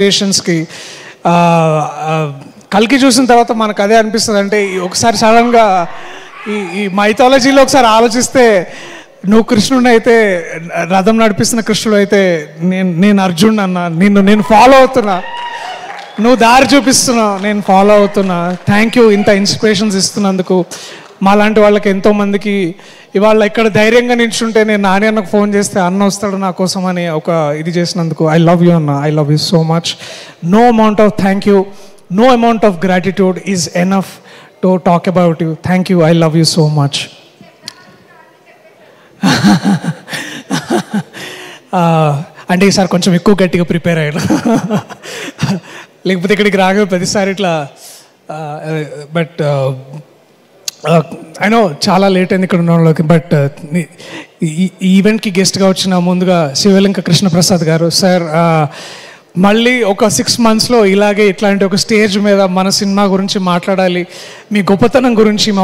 పేషెంట్స్కి కల్కి చూసిన తర్వాత మనకు అదే అనిపిస్తుంది. అంటే ఒకసారి సడన్గా ఈ మైథాలజీలో ఒకసారి ఆలోచిస్తే నువ్వు కృష్ణుడు అయితే, రథం నడిపిస్తున్న కృష్ణుడు అయితే నేను అర్జున్ అన్న, నేను ఫాలో అవుతున్నా, నువ్వు దారి చూపిస్తున్నావు, నేను ఫాలో అవుతున్నా. థ్యాంక్ యూ ఇంత ఇన్స్పిరేషన్స్ ఇస్తున్నందుకు. మాలాంటి వాళ్ళకి ఎంతోమందికి ఇవాళ ఇక్కడ ధైర్యంగా నిల్చుంటే నేను నాని అన్నకు ఫోన్ చేస్తే అన్న వస్తాడు నా కోసం అని ఒక ఇది చేసినందుకు ఐ లవ్ యూ అన్న, I love you so much. No amount of thank you, no amount of gratitude is enough to talk about you. Thank you, I love you so much. అంటే ఈసారి కొంచెం ఎక్కువ గట్టిగా ప్రిపేర్ అయ్యాడు, లేకపోతే ఇక్కడికి రాగా ప్రతిసారి ఇట్లా. బట్ ఐ నో చాలా లేట్ అయింది ఇక్కడ ఉన్న వాళ్ళకి. బట్ ఈ ఈవెంట్కి గెస్ట్గా వచ్చిన ముందుగా శివలింక కృష్ణప్రసాద్ గారు సార్, మళ్ళీ ఒక 6 monthsలో ఇలాగే ఇట్లాంటి ఒక స్టేజ్ మీద మన సినిమా గురించి మాట్లాడాలి, మీ గొప్పతనం గురించి, మీ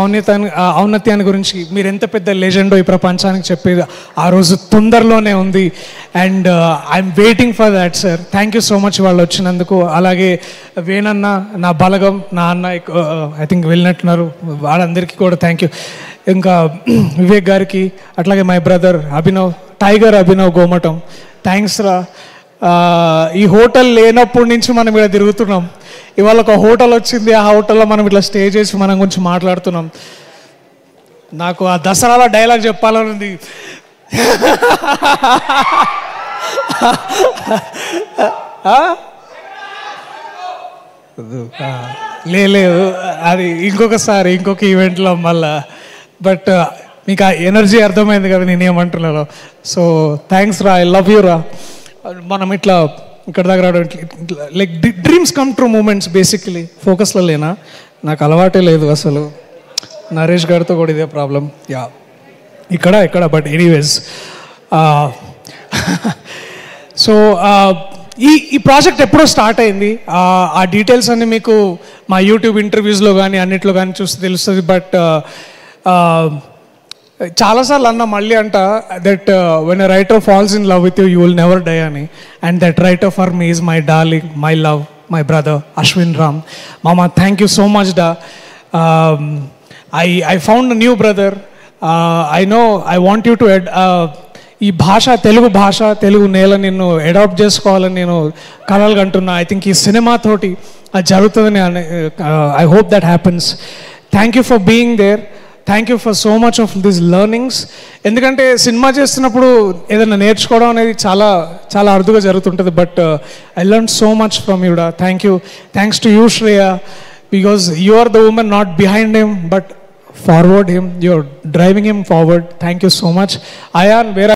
ఔన్నత్యాన్ని గురించి, మీరు ఎంత పెద్ద లెజెండో ఈ ప్రపంచానికి చెప్పేది ఆ రోజు తొందరలోనే ఉంది. And I'm waiting for that sir. Thank you so much వాళ్ళు వచ్చినందుకు. అలాగే వేణన్న, నా బలగం, నా అన్న ఐ థింక్ వెళ్ళినట్టున్నారు, వాళ్ళందరికీ కూడా థ్యాంక్ యూ. ఇంకా వివేక్ గారికి, అట్లాగే my brother Abhinav, tiger Abhinav Gomatam, thanks రా. ఈ హోటల్ లేనప్పటి నుంచి మనం ఇక్కడ తిరుగుతున్నాం, ఇవాళ ఒక హోటల్ వచ్చింది, ఆ హోటల్లో మనం ఇట్లా స్టే చేసి మనం గురించి మాట్లాడుతున్నాం. నాకు ఆ దసరాలో డైలాగ్ చెప్పాలని ఉంది. లేదు, అది ఇంకొకసారి ఇంకొక ఈవెంట్లో మళ్ళా. బట్ మీకు ఆ ఎనర్జీ అర్థమైంది కదా నేనేమంటున్నాను. సో థ్యాంక్స్ రా, ఐ లవ్ యూ రా. మనం ఇట్లా ఇక్కడ దగ్గర like dreams come true moments. Basically ఫోకస్లో లేనా, నాకు అలవాటే లేదు అసలు. నరేష్ గారితో కూడా ఇదే ప్రాబ్లం. యా ఇక్కడ బట్ ఎనీవేస్. సో ఈ ప్రాజెక్ట్ ఎప్పుడో స్టార్ట్ అయింది. ఆ డీటెయిల్స్ అన్నీ మీకు మా యూట్యూబ్ ఇంటర్వ్యూస్లో కానీ అన్నిట్లో కానీ చూస్తే తెలుస్తుంది. బట్ చాలాసార్లు అన్న మళ్ళీ అంట that when a writer falls in love with you, you will never die అని. And that writer for me is my darling, my love, my brother Ashwin Ram. మామ థ్యాంక్ యూ సో మచ్ డా. I found new brother. I know I want you to ఈ భాష, తెలుగు భాష, తెలుగు నేల నిన్ను adapt చేసుకోవాలని నేను కలలు కంటున్నా. ఐ థింక్ ఈ సినిమాతోటి అది జరుగుతుందని I hope that happens. Thank you for being there. Thank you for so much of this learnings. ఎందుకంటే సినిమా చేస్తున్నప్పుడు ఏదైనా నేర్చుకోవడం అనేది చాలా చాలా అరుదుగా జరుగుతుంటుంది. But I learn so much from you డా. Thank you. Thanks to you Shreya, because you are the women not behind him but forward him, you are driving him forward. Thank you so much. Ayan, వేరే